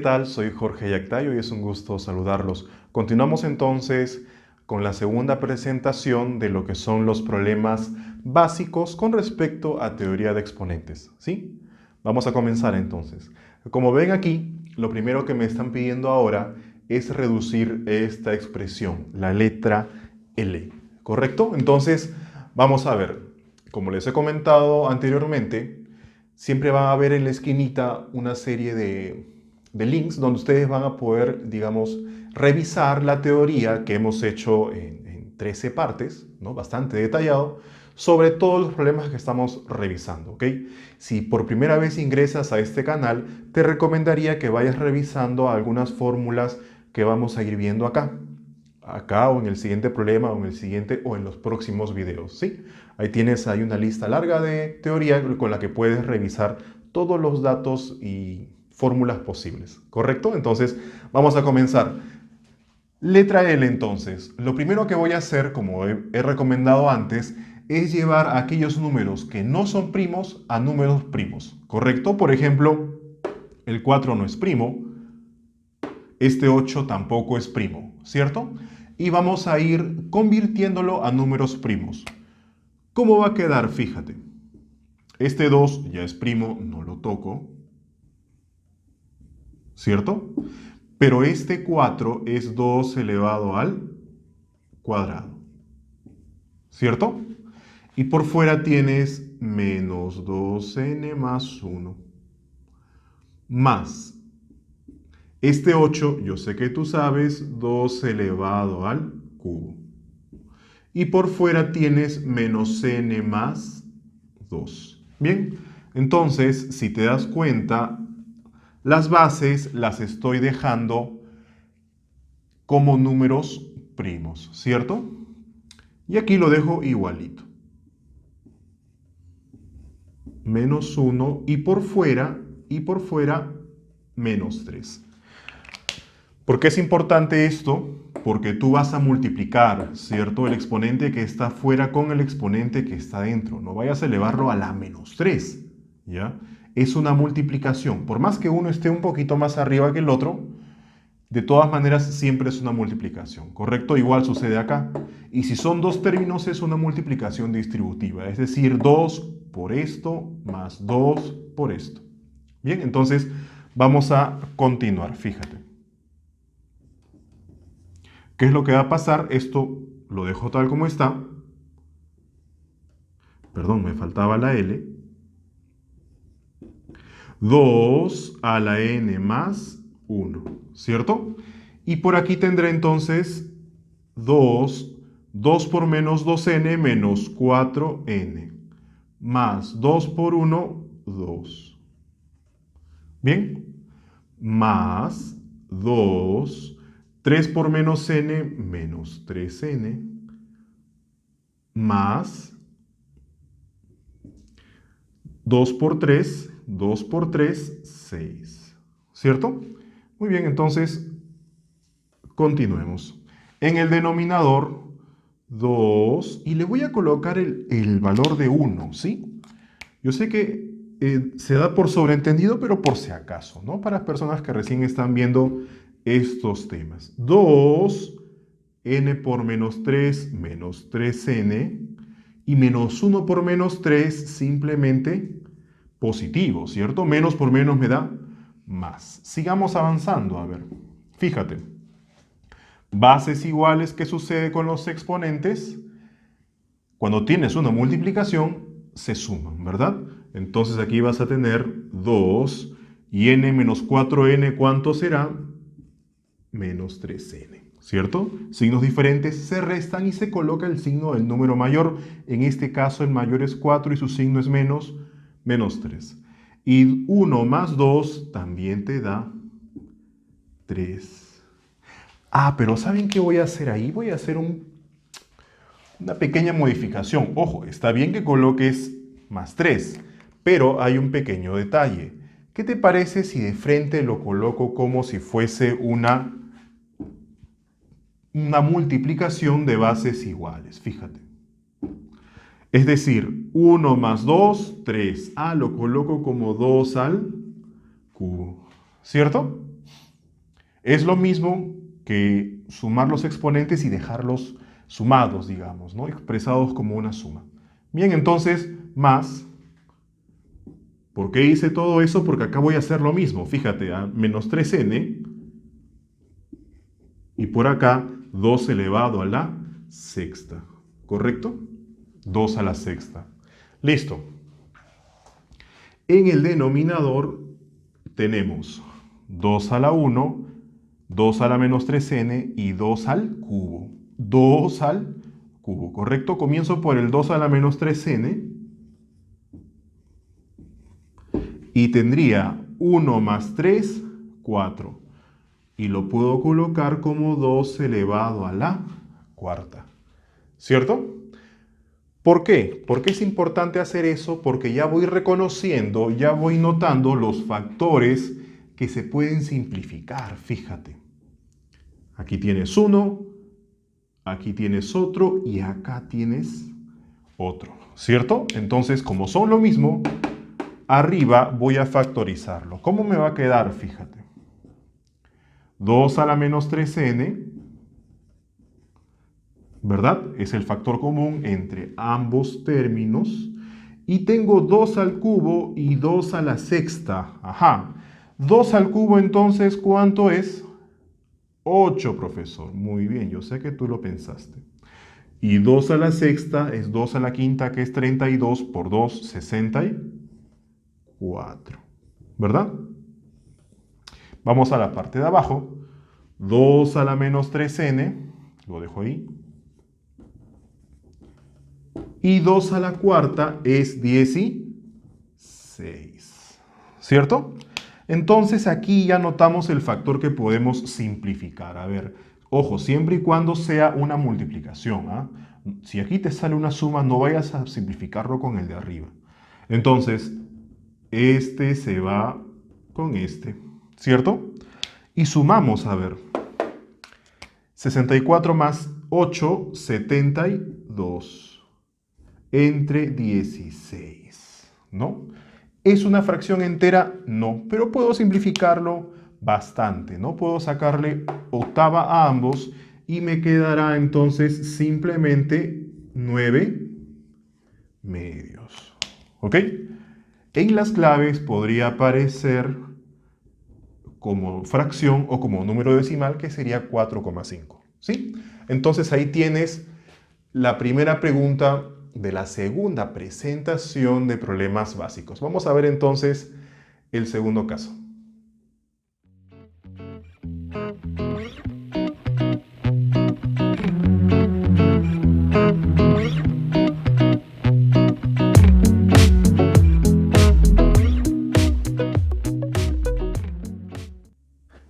tal? Soy Jorge Yactayo y es un gusto saludarlos. Continuamos entonces con la segunda presentación de lo que son los problemas básicos con respecto a teoría de exponentes, ¿sí? Vamos a comenzar entonces. Como ven aquí, lo primero que me están pidiendo ahora es reducir esta expresión, la letra L, ¿correcto? Entonces, vamos a ver. Como les he comentado anteriormente, siempre va a haber en la esquinita una serie de links donde ustedes van a poder, digamos, revisar la teoría que hemos hecho en 13 partes, ¿no? Bastante detallado, sobre todos los problemas que estamos revisando, ¿ok? Si por primera vez ingresas a este canal, te recomendaría que vayas revisando algunas fórmulas que vamos a ir viendo acá o en el siguiente problema o en el siguiente o en los próximos videos, ¿sí? Ahí tienes una lista larga de teoría con la que puedes revisar todos los datos y fórmulas posibles, ¿correcto? Entonces, vamos a comenzar. Letra L entonces. Lo primero que voy a hacer, como he recomendado antes, es llevar aquellos números que no son primos a números primos, ¿correcto? Por ejemplo, el 4 no es primo, este 8 tampoco es primo, ¿cierto? Y vamos a ir convirtiéndolo a números primos. ¿Cómo va a quedar? Fíjate. Este 2 ya es primo, no lo toco, ¿cierto? Pero este 4 es 2 elevado al cuadrado, ¿cierto? Y por fuera tienes menos 2n más 1, más este 8, yo sé que tú sabes, 2 elevado al cubo. Y por fuera tienes menos n más 2. Bien, entonces, si te das cuenta, las bases las estoy dejando como números primos, ¿cierto? Y aquí lo dejo igualito. Menos 1 y por fuera menos 3. ¿Por qué es importante esto? Porque tú vas a multiplicar, ¿cierto? El exponente que está fuera con el exponente que está dentro. No vayas a elevarlo a la menos 3, ¿ya? Es una multiplicación. Por más que uno esté un poquito más arriba que el otro, de todas maneras siempre es una multiplicación, ¿correcto? Igual sucede acá. Y si son dos términos es una multiplicación distributiva, es decir, 2 por esto más 2 por esto. Bien, entonces vamos a continuar, fíjate. ¿Qué es lo que va a pasar? Esto lo dejo tal como está. Perdón, me faltaba la L. 2 a la n más 1, ¿cierto? Y por aquí tendré entonces 2 por menos 2n menos 4n, más 2 por 1, 2. Bien, más 2, 3 por menos n menos 3n, más 2 por 3, 6. ¿Cierto? Muy bien, entonces continuemos. En el denominador, 2, y le voy a colocar el valor de 1, ¿sí? Yo sé que se da por sobreentendido, pero por si acaso, ¿no? Para las personas que recién están viendo estos temas. 2, n por menos 3, menos 3n, y menos 1 por menos 3, simplemente positivo, ¿cierto? Menos por menos me da más. Sigamos avanzando, a ver. Fíjate. Bases iguales, ¿qué sucede con los exponentes? Cuando tienes una multiplicación, se suman, ¿verdad? Entonces aquí vas a tener 2 y n menos 4n, ¿cuánto será? Menos 3n, ¿cierto? Signos diferentes se restan y se coloca el signo del número mayor. En este caso el mayor es 4 y su signo es menos 3. Y 1 más 2 también te da 3. Ah, pero ¿saben qué voy a hacer ahí? Voy a hacer una pequeña modificación. Ojo, está bien que coloques más 3, pero hay un pequeño detalle. ¿Qué te parece si de frente lo coloco como si fuese una multiplicación de bases iguales? Fíjate. Es decir, 1 más 2, 3. Ah, lo coloco como 2 al cubo. ¿Cierto? Es lo mismo que sumar los exponentes y dejarlos sumados, digamos, ¿no? Expresados como una suma. Bien, entonces, más. ¿Por qué hice todo eso? Porque acá voy a hacer lo mismo. Fíjate, a menos 3n y por acá 2 elevado a la sexta. ¿Correcto? 2 a la sexta. Listo. En el denominador tenemos 2 a la 1, 2 a la menos 3n y 2 al cubo. 2 al cubo, ¿correcto? Comienzo por el 2 a la menos 3n y tendría 1 más 3, 4. Y lo puedo colocar como 2 elevado a la cuarta. ¿Cierto? ¿Por qué? ¿Por qué es importante hacer eso? Porque ya voy reconociendo, ya voy notando los factores que se pueden simplificar. Fíjate. Aquí tienes uno, aquí tienes otro y acá tienes otro. ¿Cierto? Entonces, como son lo mismo, arriba voy a factorizarlo. ¿Cómo me va a quedar? Fíjate. 2 a la menos 3n, ¿verdad? Es el factor común entre ambos términos. Y tengo 2 al cubo y 2 a la sexta. Ajá. 2 al cubo entonces, ¿cuánto es? 8, profesor. Muy bien, yo sé que tú lo pensaste. Y 2 a la sexta es 2 a la quinta, que es 32 por 2, 64. ¿Verdad? Vamos a la parte de abajo. 2 a la menos 3n, lo dejo ahí. Y 2 a la cuarta es 16. ¿Cierto? Entonces aquí ya notamos el factor que podemos simplificar. A ver, ojo, siempre y cuando sea una multiplicación. ¿Ah? Si aquí te sale una suma, no vayas a simplificarlo con el de arriba. Entonces, este se va con este. ¿Cierto? Y sumamos, a ver. 64 más 8, 72. Entre 16, ¿no? ¿Es una fracción entera? No, pero puedo simplificarlo bastante, ¿no? Puedo sacarle octava a ambos y me quedará entonces simplemente 9 medios, ¿ok? En las claves podría aparecer como fracción o como número decimal que sería 4,5, ¿sí? Entonces ahí tienes la primera pregunta de la segunda presentación de problemas básicos. Vamos a ver entonces el segundo caso.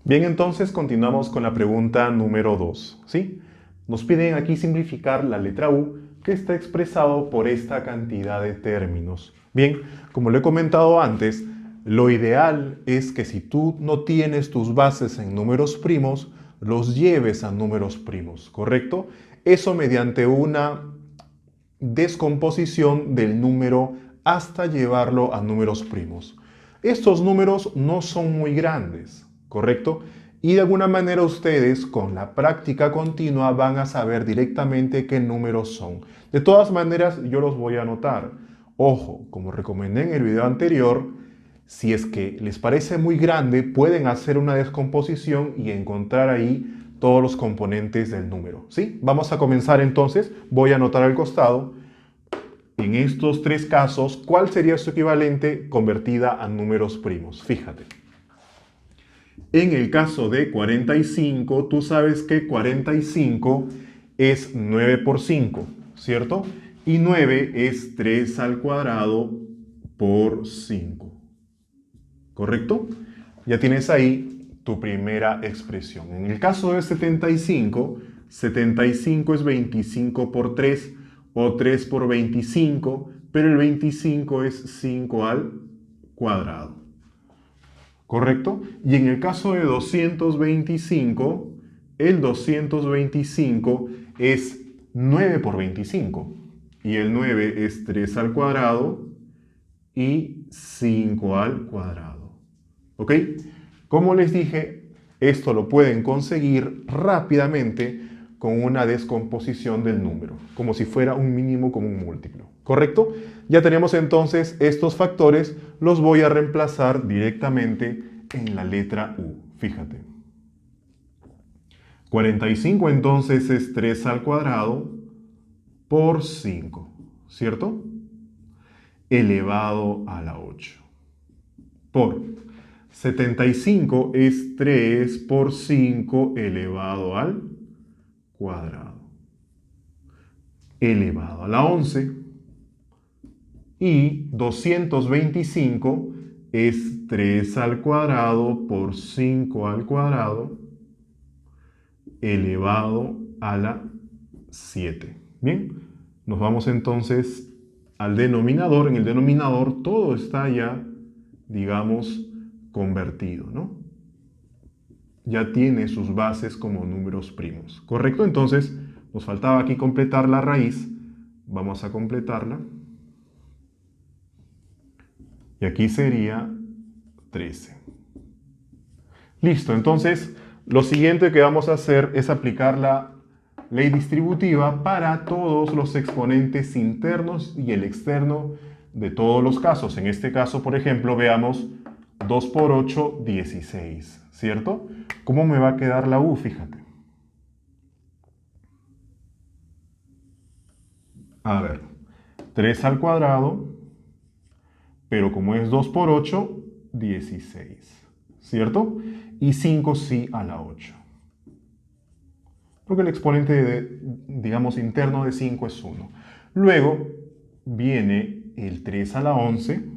Bien, entonces continuamos con la pregunta número 2, ¿sí? Nos piden aquí simplificar la letra U, que está expresado por esta cantidad de términos. Bien, como lo he comentado antes, lo ideal es que si tú no tienes tus bases en números primos, los lleves a números primos, ¿correcto? Eso mediante una descomposición del número hasta llevarlo a números primos. Estos números no son muy grandes, ¿correcto? Y de alguna manera ustedes con la práctica continua van a saber directamente qué números son. De todas maneras yo los voy a anotar. Ojo, como recomendé en el video anterior, si es que les parece muy grande, pueden hacer una descomposición y encontrar ahí todos los componentes del número, ¿sí? Vamos a comenzar entonces. Voy a anotar al costado. En estos tres casos, ¿cuál sería su equivalente convertida a números primos? Fíjate. En el caso de 45, tú sabes que 45 es 9 por 5, ¿cierto? Y 9 es 3 al cuadrado por 5. ¿Correcto? Ya tienes ahí tu primera expresión. En el caso de 75, 75 es 25 por 3 o 3 por 25, pero el 25 es 5 al cuadrado. ¿Correcto? Y en el caso de 225, el 225 es 9 por 25. Y el 9 es 3 al cuadrado y 5 al cuadrado. ¿Ok? Como les dije, Esto lo pueden conseguir rápidamente con una descomposición del número, como si fuera un mínimo común múltiplo. ¿Correcto? Ya tenemos entonces estos factores, los voy a reemplazar directamente en la letra U. Fíjate. 45 entonces es 3 al cuadrado por 5, ¿cierto? Elevado a la 8. Por 75 es 3 por 5 elevado al cuadrado. Elevado a la 11. Y 225 es 3 al cuadrado por 5 al cuadrado elevado a la 7. Bien, nos vamos entonces al denominador. En el denominador todo está ya, digamos, convertido, ¿no? Ya tiene sus bases como números primos. ¿Correcto? Entonces, nos faltaba aquí completar la raíz. Vamos a completarla. Y aquí sería 13. Listo, entonces lo siguiente que vamos a hacer es aplicar la ley distributiva para todos los exponentes internos y el externo de todos los casos. En este caso, por ejemplo, veamos 2 por 8, 16, ¿cierto? ¿Cómo me va a quedar la U? Fíjate. A ver, 3 al cuadrado, pero como es 2 por 8, 16, ¿cierto? Y 5 sí a la 8. Porque el exponente, digamos, interno de 5 es 1. Luego viene el 3 a la 11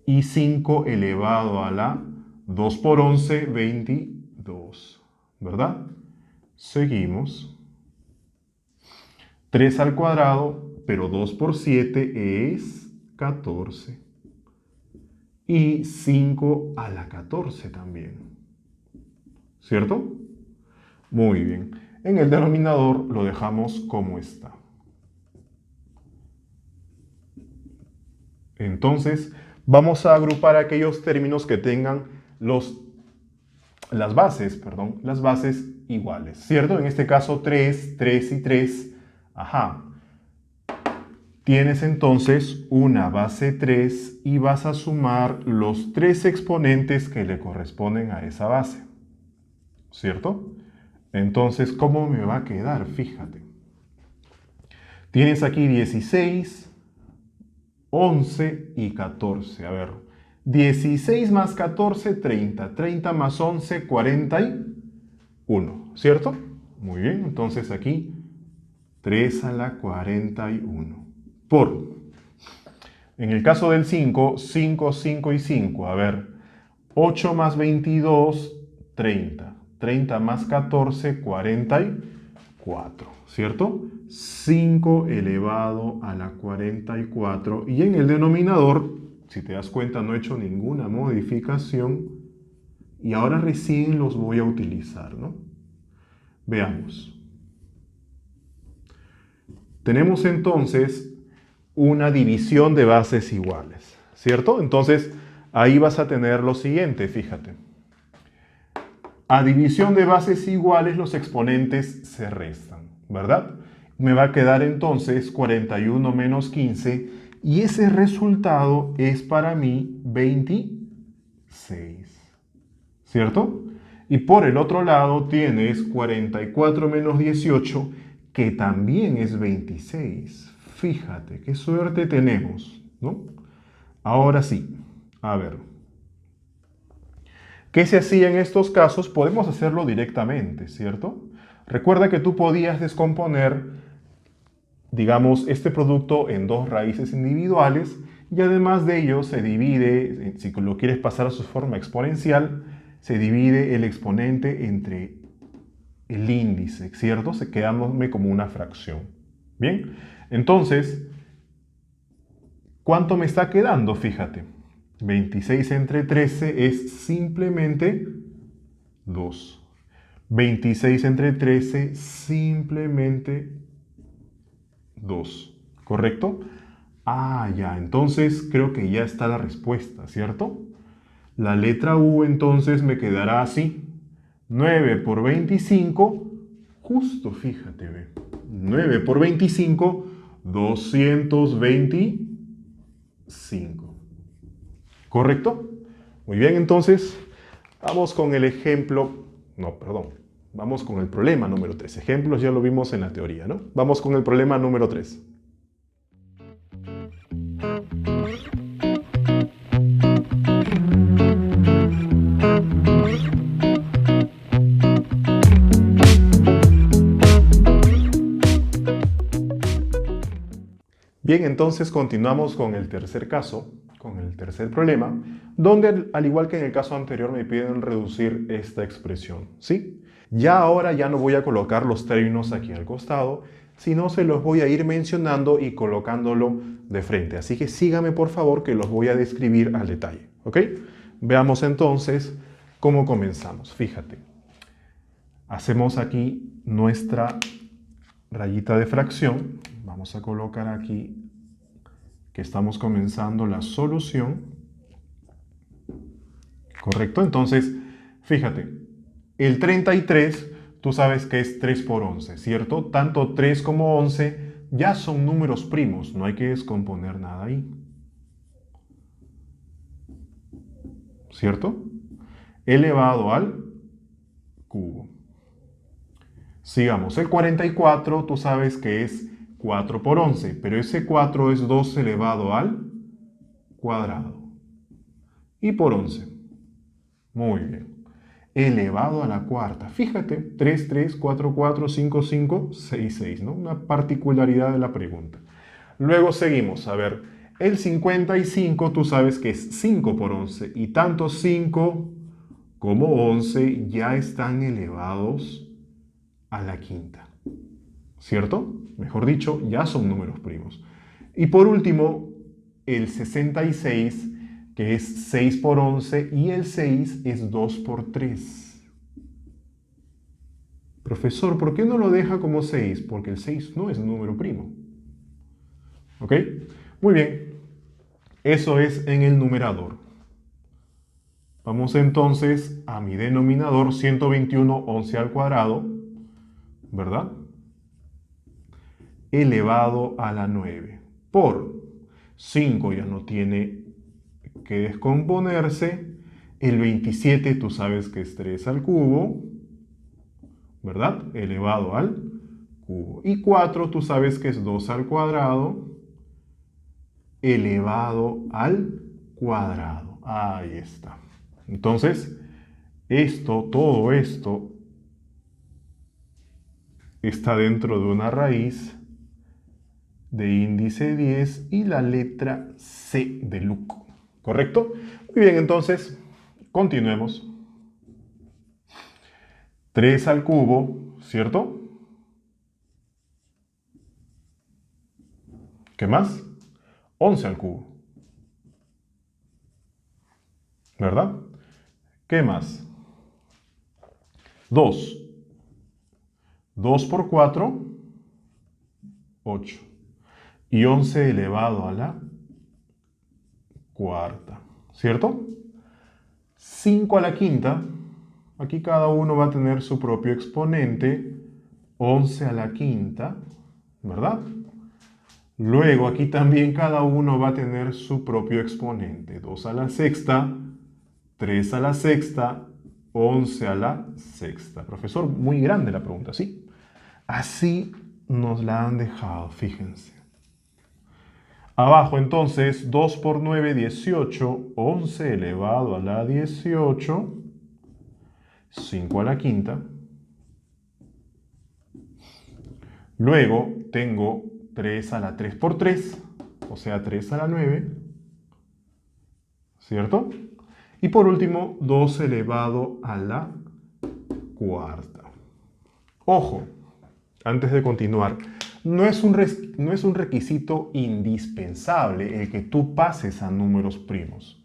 y 5 elevado a la 2 por 11, 22, ¿verdad? Seguimos. 3 al cuadrado, pero 2 por 7 es 14. Y 5 a la 14 también. ¿Cierto? Muy bien. En el denominador lo dejamos como está. Entonces, vamos a agrupar aquellos términos que tengan las bases iguales, ¿cierto? En este caso 3, 3 y 3. Ajá. Tienes entonces una base 3 y vas a sumar los 3 exponentes que le corresponden a esa base, ¿cierto? Entonces, ¿cómo me va a quedar? Fíjate. Tienes aquí 16, 11 y 14. A ver, 16 más 14, 30. 30 más 11, 41. ¿Cierto? Muy bien, entonces aquí 3 a la 41. Por, en el caso del 5, 5, 5 y 5. A ver, 8 más 22, 30. 30 más 14, 44. ¿Cierto? 5 elevado a la 44. Y en el denominador, si te das cuenta, no he hecho ninguna modificación. Y ahora recién los voy a utilizar, ¿no? Veamos. Tenemos entonces una división de bases iguales, ¿cierto? Entonces, ahí vas a tener lo siguiente, fíjate. A división de bases iguales, los exponentes se restan, ¿verdad? Me va a quedar entonces 41 menos 15 y ese resultado es para mí 26, ¿cierto? Y por el otro lado tienes 44 menos 18 que también es 26. Fíjate, qué suerte tenemos, ¿no? Ahora sí, a ver. ¿Qué se hacía en estos casos? Podemos hacerlo directamente, ¿cierto? Recuerda que tú podías descomponer, digamos, este producto en dos raíces individuales y además de ello se divide, si lo quieres pasar a su forma exponencial, se divide el exponente entre el índice, ¿cierto? Se quedándome como una fracción. Bien, entonces, ¿cuánto me está quedando? Fíjate, 26 entre 13 es simplemente 2. 26 entre 13, simplemente 2. ¿Correcto? Ah, ya, entonces creo que ya está la respuesta, ¿cierto? La letra U entonces me quedará así. 9 por 25, justo fíjate, ve. 9 por 25, 225. ¿Correcto? Muy bien, entonces vamos con el ejemplo, no, perdón, vamos con el problema número 3. Ejemplos ya lo vimos en la teoría, ¿no? Vamos con el problema número 3. Bien, entonces continuamos con el tercer caso, con el tercer problema, donde al igual que en el caso anterior me piden reducir esta expresión, ¿sí? Ya ahora ya no voy a colocar los términos aquí al costado, sino se los voy a ir mencionando y colocándolo de frente. Así que sígame por favor que los voy a describir al detalle, ¿ok? Veamos entonces cómo comenzamos. Fíjate, hacemos aquí nuestra rayita de fracción. Vamos a colocar aquí que estamos comenzando la solución. ¿Correcto? Entonces, fíjate, el 33, tú sabes que es 3 por 11, ¿cierto? Tanto 3 como 11 ya son números primos, no hay que descomponer nada ahí. ¿Cierto? Elevado al cubo. Sigamos, el 44, tú sabes que es 4 por 11, pero ese 4 es 2 elevado al cuadrado. Y por 11. Muy bien. Elevado a la cuarta. Fíjate, 3, 3, 4, 4, 5, 5, 6, 6, ¿no? Una particularidad de la pregunta. Luego seguimos, a ver, el 55, tú sabes que es 5 por 11, y tanto 5 como 11 ya están elevados a la quinta, ¿cierto? Mejor dicho, ya son números primos. Y por último, el 66, que es 6 por 11, y el 6 es 2 por 3. Profesor, ¿por qué no lo deja como 6? Porque el 6 no es número primo. ¿Ok? Muy bien. Eso es en el numerador. Vamos entonces a mi denominador, 121 11 al cuadrado, ¿verdad? Elevado a la 9 por 5 ya no tiene que descomponerse. El 27 tú sabes que es 3 al cubo, ¿verdad? Elevado al cubo. Y 4 tú sabes que es 2 al cuadrado elevado al cuadrado. Ahí está. Entonces, todo esto está dentro de una raíz de índice 10 y la letra C de Luco. ¿Correcto? Muy bien, entonces, continuemos. 3 al cubo, ¿cierto? ¿Qué más? 11 al cubo. ¿Verdad? ¿Qué más? 2. 2 por 4, 8. Y 11 elevado a la cuarta, ¿cierto? 5 a la quinta. Aquí cada uno va a tener su propio exponente. 11 a la quinta, ¿verdad? Luego aquí también cada uno va a tener su propio exponente. 2 a la sexta, 3 a la sexta, 11 a la sexta. Profesor, muy grande la pregunta, ¿sí? Así nos la han dejado, fíjense. Abajo entonces, 2 por 9, 18, 11 elevado a la 18, 5 a la quinta. Luego tengo 3 a la 3 por 3, o sea 3 a la 9, ¿cierto? Y por último, 2 elevado a la cuarta. Ojo, antes de continuar, no es un requisito indispensable el que tú pases a números primos.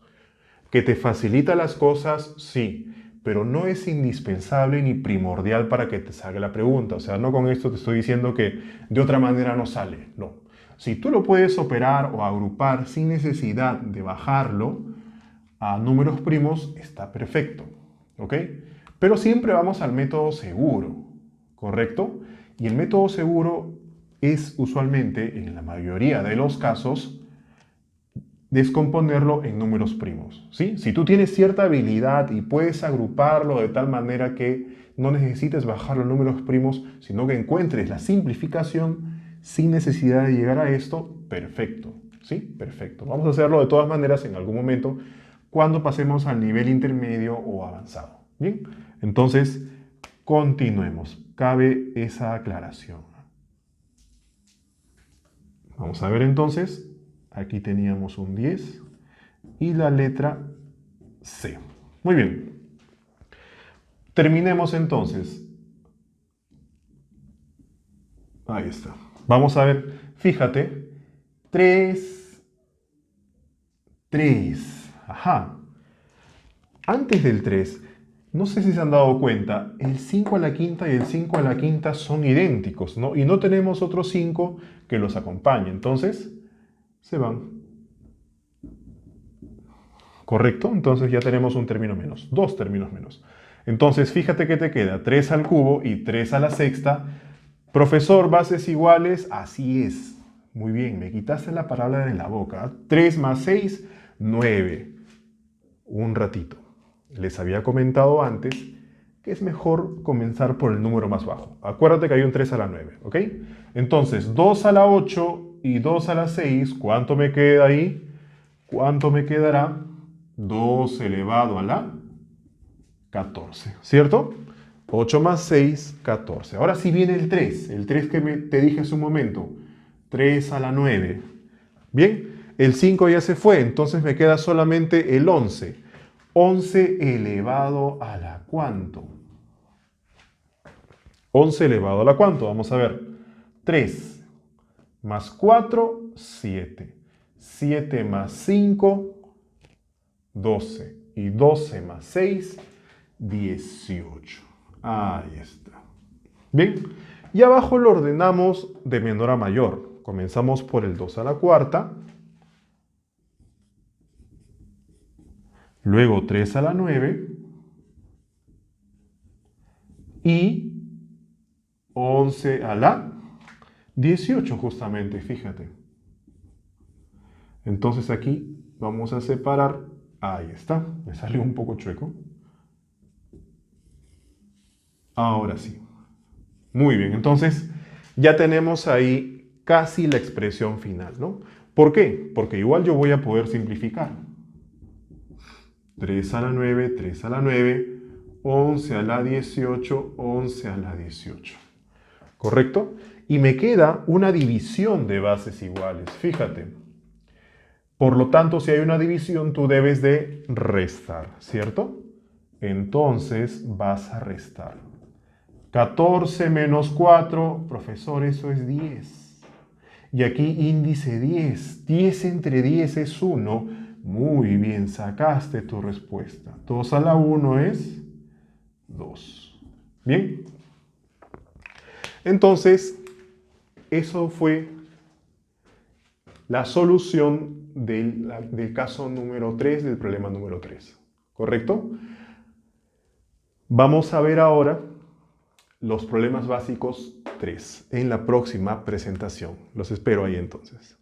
¿Que te facilita las cosas? Sí, pero no es indispensable ni primordial para que te salga la pregunta. O sea, no con esto te estoy diciendo que de otra manera no sale, no. Si tú lo puedes operar o agrupar sin necesidad de bajarlo, a números primos está perfecto, ¿ok? Pero siempre vamos al método seguro, ¿correcto? Y el método seguro es usualmente, en la mayoría de los casos, descomponerlo en números primos, ¿sí? Si tú tienes cierta habilidad y puedes agruparlo de tal manera que no necesites bajar los números primos, sino que encuentres la simplificación sin necesidad de llegar a esto, perfecto, ¿sí? Perfecto. Vamos a hacerlo de todas maneras en algún momento cuando pasemos al nivel intermedio o avanzado, ¿bien? Entonces, continuemos. Cabe esa aclaración. Vamos a ver entonces. Aquí teníamos un 10 y la letra C. Muy bien. Terminemos entonces. Ahí está. Vamos a ver, fíjate, 3, 3. Ajá. Antes del 3, no sé si se han dado cuenta, el 5 a la quinta y el 5 a la quinta son idénticos, ¿no? Y no tenemos otro 5 que los acompañe. Entonces, se van. ¿Correcto? Entonces ya tenemos un término menos, dos términos menos. Entonces, fíjate que te queda 3 al cubo y 3 a la sexta. Profesor, bases iguales, así es. Muy bien, me quitaste la palabra de la boca. 3 más 6, 9. Un ratito. Les había comentado antes que es mejor comenzar por el número más bajo. Acuérdate que hay un 3 a la 9, ¿ok? Entonces, 2 a la 8 y 2 a la 6, ¿cuánto me queda ahí? ¿Cuánto me quedará? 2 elevado a la 14, ¿cierto? 8 más 6, 14. Ahora sí viene el 3 que te dije hace un momento. 3 a la 9. Bien, el 5 ya se fue, entonces me queda solamente el 11. 11 elevado a la ¿cuánto? 11 elevado a la ¿cuánto? Vamos a ver. 3 más 4, 7. 7 más 5, 12. Y 12 más 6, 18. Ahí está. Bien, y abajo lo ordenamos de menor a mayor. Comenzamos por el 2 a la cuarta. Luego 3 a la 9. Y 11 a la 18 justamente, fíjate. Entonces aquí vamos a separar. Ahí está, me salió un poco chueco. Ahora sí. Muy bien, entonces ya tenemos ahí casi la expresión final, ¿no? ¿Por qué? Porque igual yo voy a poder simplificar. 3 a la 9, 3 a la 9, 11 a la 18, 11 a la 18. ¿Correcto? Y me queda una división de bases iguales, fíjate. Por lo tanto, si hay una división, tú debes de restar, ¿cierto? Entonces vas a restar. 14 menos 4, profesor, eso es 10. Y aquí índice 10. 10 entre 10 es 1. Muy bien, sacaste tu respuesta. 2 a la 1 es 2. Bien. Entonces, eso fue la solución del caso número 3, del problema número 3. ¿Correcto? Vamos a ver ahora los problemas básicos 3 en la próxima presentación. Los espero ahí entonces.